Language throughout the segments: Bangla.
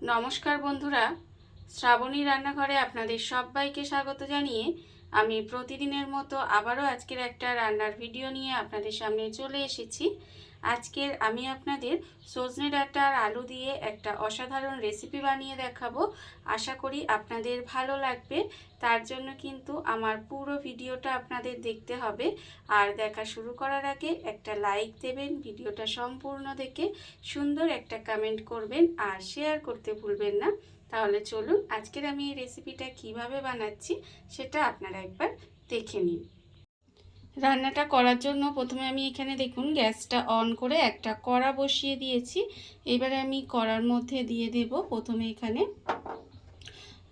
নমস্কার বন্ধুরা, শ্রাবণী রান্নাঘরে আপনাদের সবাইকে স্বাগত জানিয়ে আমি প্রতিদিনের মতো আবারও আজকের একটা রান্নার ভিডিও নিয়ে আপনাদের সামনে চলে এসেছি। আজকের আমি আপনাদের সজনে ডাঁটা আর আলু দিয়ে একটা অসাধারণ রেসিপি বানিয়ে দেখাবো। আশা করি আপনাদের ভালো লাগবে। তার জন্য কিন্তু আমার পুরো ভিডিওটা আপনাদের দেখতে হবে। আর দেখা শুরু করার আগে একটা লাইক দেবেন, ভিডিওটা সম্পূর্ণ দেখে সুন্দর একটা কমেন্ট করবেন আর শেয়ার করতে ভুলবেন না। তাহলে চলুন আজকের আমি এই রেসিপিটা কিভাবে বানাচ্ছি সেটা আপনারা একবার দেখে নিন। রান্নাটা করার জন্য প্রথমে আমি এখানে দেখুন গ্যাসটা অন করে একটা কড়া বসিয়ে দিয়েছি। এবারে আমি কড়ার মধ্যে দিয়ে দেব প্রথমে এখানে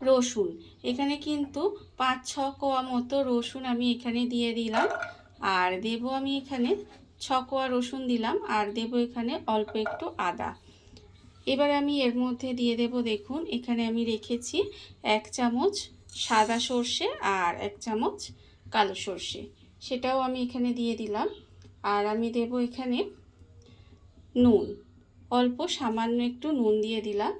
রসুন। এখানে কিন্তু 5-6 কোয়া মতো রসুন আমি এখানে দিয়ে দিলাম। আর দেব আমি এখানে 6 কোয়া রসুন দিলাম আর দেব এখানে অল্প একটু আদা। এবার আমি এর মধ্যে দিয়ে দেব, দেখুন এখানে আমি রেখেছি 1 চামচ সাদা সর্ষে আর 1 চামচ কালো সর্ষে, সেটাও আমি এখানে দিয়ে দিলাম। আর আমি দেব এখানে নুন, অল্প সামান্য একটু নুন দিয়ে দিলাম।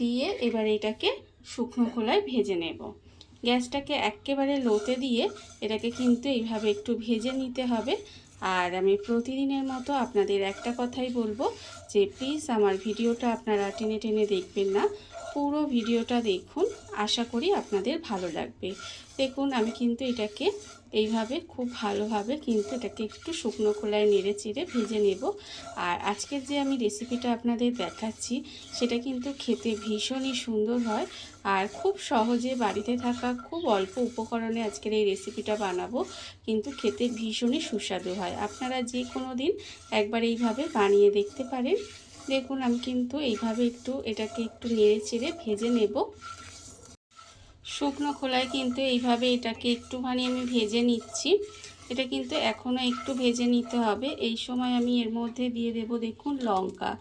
দিয়ে এবার এটাকে শুকনো খোলায় ভেজে নেব। গ্যাসটাকে একেবারে লোতে দিয়ে এটাকে কিন্তু এইভাবে একটু ভেজে নিতে হবে। আর আমি প্রতিদিনের মতো আপনাদের একটা কথাই বলবো যে প্লিজ আমার ভিডিওটা আপনারা টেনে টেনে দেখবেন না, পুরো ভিডিওটা দেখুন, আশা করি আপনাদের ভালো লাগবে। দেখুন আমি কিন্তু এটাকে এইভাবে খুব ভালোভাবে কিন্তু এটাকে একটু শুকনো খোলায় নেড়ে চেড়ে ভেজে নেব। আর আজকের যে আমি রেসিপিটা আপনাদের দেখাচ্ছি সেটা কিন্তু খেতে ভীষণই সুন্দর হয়। আর খুব সহজে বাড়িতে থাকা খুব অল্প উপকরণে আজকের এই রেসিপিটা বানাবো, কিন্তু খেতে ভীষণই সুস্বাদু হয়। আপনারা যে কোনো দিন একবার এইভাবে বানিয়ে দেখতে পারেন। দেখুন আমি কিন্তু এইভাবে এটাকে একটু নেড়ে চেড়ে ভেজে নেব। শুকনো খোলায় কিন্তু এইভাবে এটাকে একটুখানি আমি ভেজে নিচ্ছি। এটা কিন্তু এখনও একটু ভেজে নিতে হবে। এই সময় আমি এর মধ্যে দিয়ে দেব দেখুন লঙ্কা।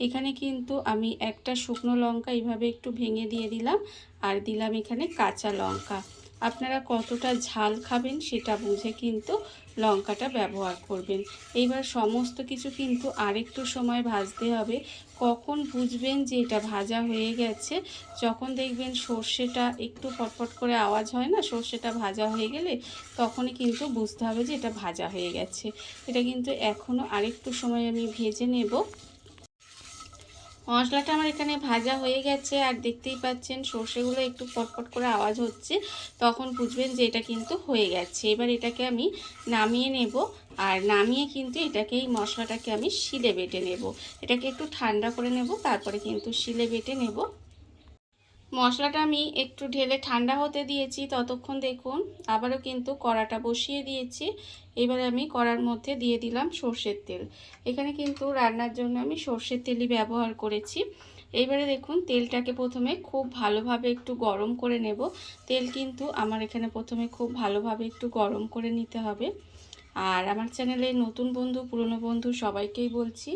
এখানে কিন্তু আমি একটা শুকনো লঙ্কা এইভাবে একটু ভেঙে দিয়ে দিলাম আর দিলাম এখানে কাঁচা লঙ্কা। আপনারা কতটা ঝাল খাবেন সেটা বুঝে কিন্তু লঙ্কাটা ব্যবহার করবেন। এইবার সমস্ত কিছু কিন্তু আরেকটু সময় ভাজতে হবে। কখন বুঝবেন যে এটা ভাজা হয়ে গেছে? যখন দেখবেন সর্ষেটা একটু ফটফট করে আওয়াজ হয় না, সর্ষেটা ভাজা হয়ে গেলে তখনই কিন্তু বুঝতে হবে যে এটা ভাজা হয়ে গেছে। এটা কিন্তু এখনও আরেকটু সময় আমি ভেজে নেব। মশলাটা আমার এখানে ভাজা হয়ে গেছে আর দেখতেই পাচ্ছেন সর্ষেগুলো একটু ফটফট করে আওয়াজ হচ্ছে, তখন বুঝবেন যে এটা কিন্তু হয়ে গেছে। এবার এটাকে আমি নামিয়ে নেব। আর নামিয়ে কিন্তু এটাকে এই মশলাটাকে আমি শিলে বেটে নেব। এটাকে একটু ঠান্ডা করে নেব, তারপরে কিন্তু শিলে বেটে নেব। মশলাটা আমি একটু ঢেলে ঠান্ডা হতে দিয়েছি, ততক্ষণ দেখুন আবারও কিন্তু কড়াটা বসিয়ে দিয়েছি। এবারে আমি কড়ার মধ্যে দিয়ে দিলাম সর্ষের তেল। এখানে কিন্তু রান্নার জন্য আমি সর্ষের তেলই ব্যবহার করেছি। এইবারে দেখুন তেলটাকে প্রথমে খুব ভালোভাবে একটু গরম করে নেব। তেল কিন্তু আমার এখানে প্রথমে খুব ভালোভাবে একটু গরম করে নিতে হবে। আর আমার চ্যানেলে নতুন বন্ধু পুরনো বন্ধু সবাইকেই বলছি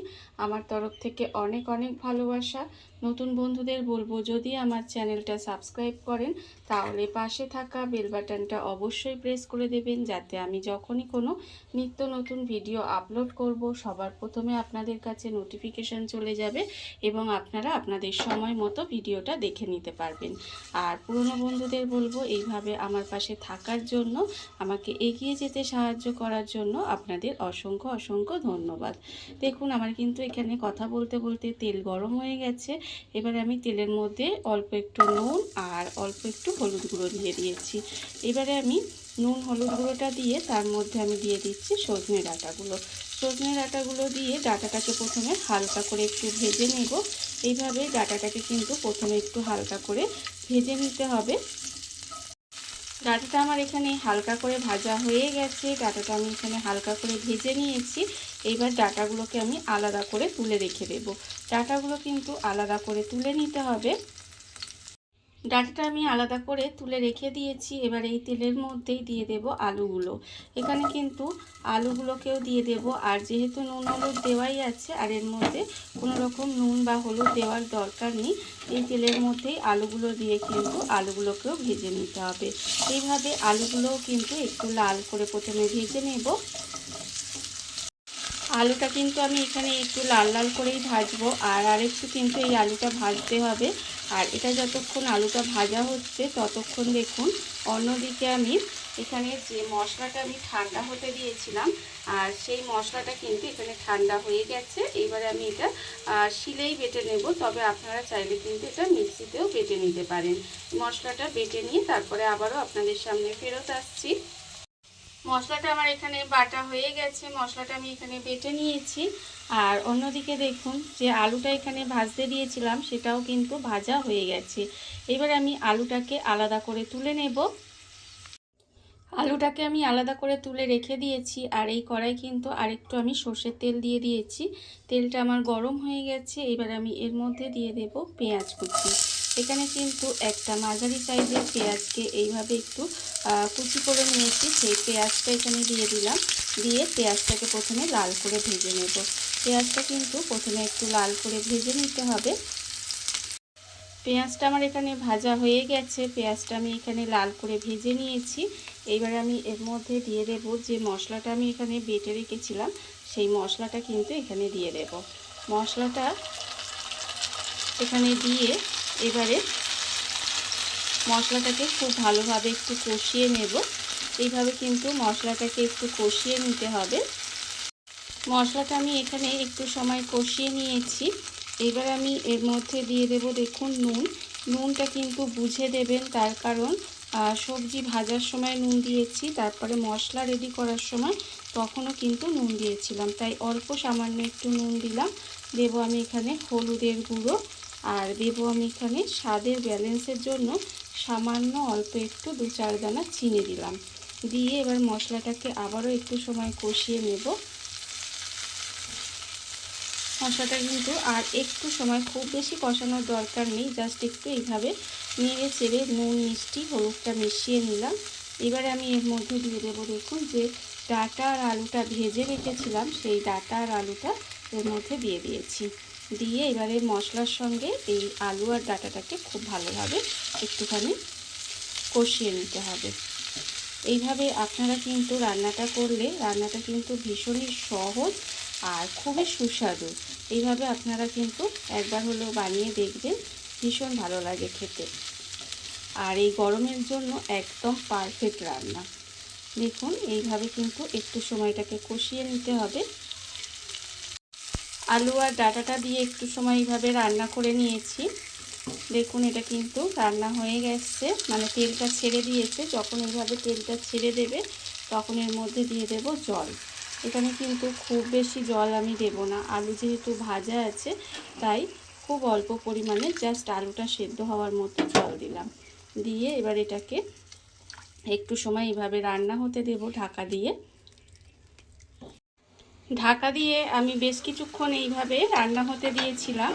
আমার তরফ থেকে অনেক অনেক ভালোবাসা। নতুন বন্ধুদের বলবো যদি আমার চ্যানেলটা সাবস্ক্রাইব করেন তাহলে পাশে থাকা বেল বাটনটা অবশ্যই প্রেস করে দেবেন, যাতে আমি যখনই কোনো নিত্য নতুন ভিডিও আপলোড করব সবার প্রথমে আপনাদের কাছে নোটিফিকেশান চলে যাবে এবং আপনারা আপনাদের সময় মতো ভিডিওটা দেখে নিতে পারবেন। আর পুরনো বন্ধুদের বলবো এইভাবে আমার পাশে থাকার জন্য, আমাকে এগিয়ে যেতে সাহায্য করার জন্য আপনাদের অসংখ্য অসংখ্য ধন্যবাদ। দেখুন আমার কিন্তু এখানে কথা বলতে বলতে তেল গরম হয়ে গেছে। এবারে আমি তেলের মধ্যে অল্প একটু নুন আর অল্প একটু হলুদ গুঁড়ো দিয়ে দিয়েছি। এবারে আমি নুন হলুদ গুঁড়োটা দিয়ে তার মধ্যে আমি দিয়ে দিচ্ছি সজনে ডাঁটাগুলো। সজনে ডাঁটাগুলো দিয়ে ডাঁটাটাকে প্রথমে হালকা করে একটু ভেজে নেব। এইভাবে ডাঁটাটাকে কিন্তু প্রথমে একটু হালকা করে ভেজে নিতে হবে। ডাঁটাটা আমার এখানে হালকা করে ভাজা হয়ে গেছে। ডাঁটাটা আমি এখানে হালকা করে ভেজে নিয়েছি। এইবার ডাঁটাগুলোকে আমি আলাদা করে তুলে রেখে দেব। ডাঁটাগুলো কিন্তু আলাদা করে তুলে নিতে হবে। ডাঁটাটা আমি আলাদা করে তুলে রেখে দিয়েছি। এবার এই তেলের মধ্যেই দিয়ে দেব আলুগুলো। এখানে কিন্তু আলুগুলোকেও দিয়ে দেব। আর যেহেতু নুন হলুদ দেওয়াই আছে আর এর মধ্যে কোনো রকম নুন বা হলুদ দেওয়ার দরকার নেই, এই তেলের মধ্যেই আলুগুলো দিয়ে কিন্তু আলুগুলোকেও ভেজে নিতে হবে। এইভাবে আলুগুলোও কিন্তু একটু লাল করে প্রথমে ভেজে নেব। আলুটা কিন্তু আমি এখানে একটু লাল লাল করেই ভাজবো, আর আরেকটু কিন্তু এই আলুটা ভাজতে হবে। আর এটা যতক্ষণ আলুটা ভাজা হচ্ছে ততক্ষণ দেখুন অন্যদিকে আমি এখানে যে মশলাটা আমি ঠান্ডা হতে দিয়েছিলাম, আর সেই মশলাটা কিন্তু এখানে ঠান্ডা হয়ে গেছে। এবারে আমি এটা শিলেই বেটে নেব, তবে আপনারা চাইলে কিন্তু এটা মিক্সিতেও বেটে নিতে পারেন। মশলাটা বেটে নিয়ে তারপরে আবারও আপনাদের সামনে ফেরত আসছি। মশলাটা আমার এখানে বাটা হয়ে গেছে, মশলাটা আমি এখানে বেটে নিয়েছি। আর অন্যদিকে দেখুন যে আলুটা এখানে ভাজতে দিয়েছিলাম সেটাও কিন্তু ভাজা হয়ে গেছে। এবার আমি আলুটাকে আলাদা করে তুলে নেব। আলুটাকে আমি আলাদা করে তুলে রেখে দিয়েছি। আর এই কড়াই কিন্তু আরেকটু আমি সর্ষের তেল দিয়ে দিয়েছি। তেলটা আমার গরম হয়ে গেছে। এবার আমি এর মধ্যে দিয়ে দেব পেঁয়াজ কুচি। এখানে কিন্তু একটা মাঝারি সাইজের পেঁয়াজকে এইভাবে একটু কুচি করে নিয়েছি, সেই পেঁয়াজটা এখানে দিয়ে দিলাম। দিয়ে পেঁয়াজটাকে প্রথমে লাল করে ভেজে নেব। পেঁয়াজটা কিন্তু প্রথমে একটু লাল করে ভেজে নিতে হবে। পেঁয়াজটা আমার এখানে ভাজা হয়ে গেছে, পেঁয়াজটা আমি এখানে লাল করে ভেজে নিয়েছি। এইবার আমি এর মধ্যে দিয়ে দেব যে মশলাটা আমি এখানে বেটে রেখেছিলাম, সেই মশলাটা কিন্তু এখানে দিয়ে দেব। মশলাটা এখানে দিয়ে এবারে মশলাটাকে খুব ভালোভাবে একটু কষিয়ে নেব। এইভাবে কিন্তু মশলাটাকে একটু কষিয়ে নিতে হবে। মশলাটা আমি এখানে একটু সময় কষিয়ে নিয়েছি। এবার আমি এর মধ্যে দিয়ে দেব দেখুন নুন। নুনটা কিন্তু বুঝে দেবেন, তার কারণ সবজি ভাজার সময় নুন দিয়েছি, তারপরে মশলা রেডি করার সময় তখনও কিন্তু নুন দিয়েছিলাম, তাই অল্প সামান্য একটু নুন দিলাম। দেব আমি এখানে হলুদের গুঁড়ো, আর দেব আমি এখানে স্বাদের ব্যালেন্সের জন্য সামান্য অল্প একটু 2-4 দানা চিনি দিলাম। দিয়ে এবার মশলাটাকে আবারও একটু সময় কষিয়ে নেব। মশলাটা কিন্তু আর একটু সময়, খুব বেশি কষানোর দরকার নেই, জাস্ট একটু এইভাবে নেড়ে চেড়ে নুন মিষ্টি হলুদটা মিশিয়ে নিলাম। এবারে আমি এর মধ্যে দিয়ে দেবো দেখুন যে ডাঁটা আর আলুটা ভেজে রেখেছিলাম, সেই ডাঁটা আর আলুটা এর মধ্যে দিয়ে দিয়েছি। দিয়ে এবারে মশলার সঙ্গে এই আলু আর ডাঁটাটাকে খুব ভালোভাবে একটুখানি কষিয়ে নিতে হবে। এইভাবে আপনারা কিন্তু রান্নাটা করলে রান্নাটা কিন্তু ভীষণই সহজ আর খুবই সুস্বাদু। এইভাবে আপনারা কিন্তু একবার হলেও বানিয়ে দেখবেন, ভীষণ ভালো লাগে খেতে। আর এই গরমের জন্য একদম পারফেক্ট রান্না। দেখুন এইভাবে কিন্তু একটু সময়টাকে কষিয়ে নিতে হবে। আলু আর ডাঁটাটা দিয়ে একটু সময় এইভাবে রান্না করে নিয়েছি। দেখুন এটা কিন্তু রান্না হয়ে গেছে, মানে তেলটা ছেড়ে দিয়েছে। যখন এইভাবে তেলটা ছেড়ে দেবে তখন এর মধ্যে দিয়ে দেব জল। এখানে কিন্তু খুব বেশি জল আমি দেব না, আলু যেহেতু ভাজা আছে তাই খুব অল্প পরিমাণে জাস্ট আলুটা সেদ্ধ হওয়ার মতো জল দিলাম। দিয়ে এবার এটাকে একটু সময় এইভাবে রান্না হতে দেব ঢাকা দিয়ে। ঢাকা দিয়ে আমি বেশ কিছুক্ষণ এইভাবে রান্না হতে দিয়েছিলাম,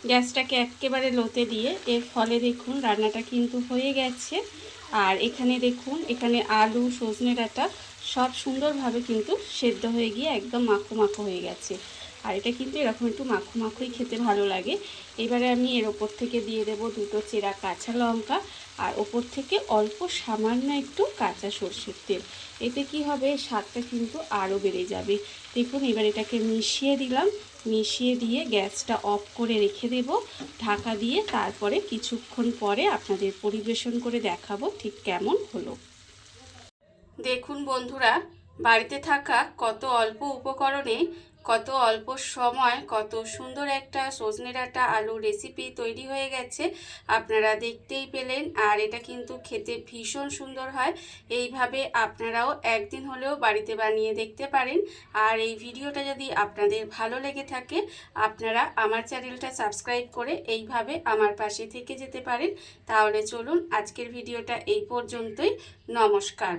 গ্যাসটাকে একেবারে লোতে দিয়ে। এর ফলে দেখুন রান্নাটা কিন্তু হয়ে গেছে। আর এখানে দেখুন এখানে আলু সজনে ডাঁটা সব সুন্দরভাবে কিন্তু সেদ্ধ হয়ে গিয়ে একদম মাখো মাখো হয়ে গেছে। আর এটা কিন্তু এরকম একটু মাখো মাখোই খেতে ভালো লাগে। এবারে আমি এর ওপর থেকে দিয়ে দেব 2টো চেরা কাঁচা লঙ্কা, আর ওপর থেকে অল্প সামান্য একটু কাঁচা সরষের তেল। এতে কি হবে, স্বাদটা কিন্তু আরও বেড়ে যাবে। দেখুন এবার এটাকে মিশিয়ে দিলাম। মিশিয়ে দিয়ে গ্যাসটা অফ করে রেখে দেব ঢাকা দিয়ে। তারপরে কিছুক্ষণ পরে আপনাদের পরিবেশন করে দেখাবো ঠিক কেমন হলো। দেখুন বন্ধুরা, বাড়িতে থাকা কত অল্প উপকরণে কত অল্প সময় কত সুন্দর একটা সজনে ডাঁটা আলু রেসিপি তৈরি হয়ে গেছে, আপনারা দেখতেই পেলেন। আর এটা কিন্তু খেতে ভীষণ সুন্দর হয়। এইভাবে আপনারাও একদিন হলেও বাড়িতে বানিয়ে দেখতে পারেন। আর এই ভিডিওটা যদি আপনাদের ভালো লেগে থাকে, আপনারা আমার চ্যানেলটা সাবস্ক্রাইব করে এইভাবে আমার পাশে থেকে যেতে পারেন। তাহলে চলুন আজকের ভিডিওটা এই পর্যন্তই। নমস্কার।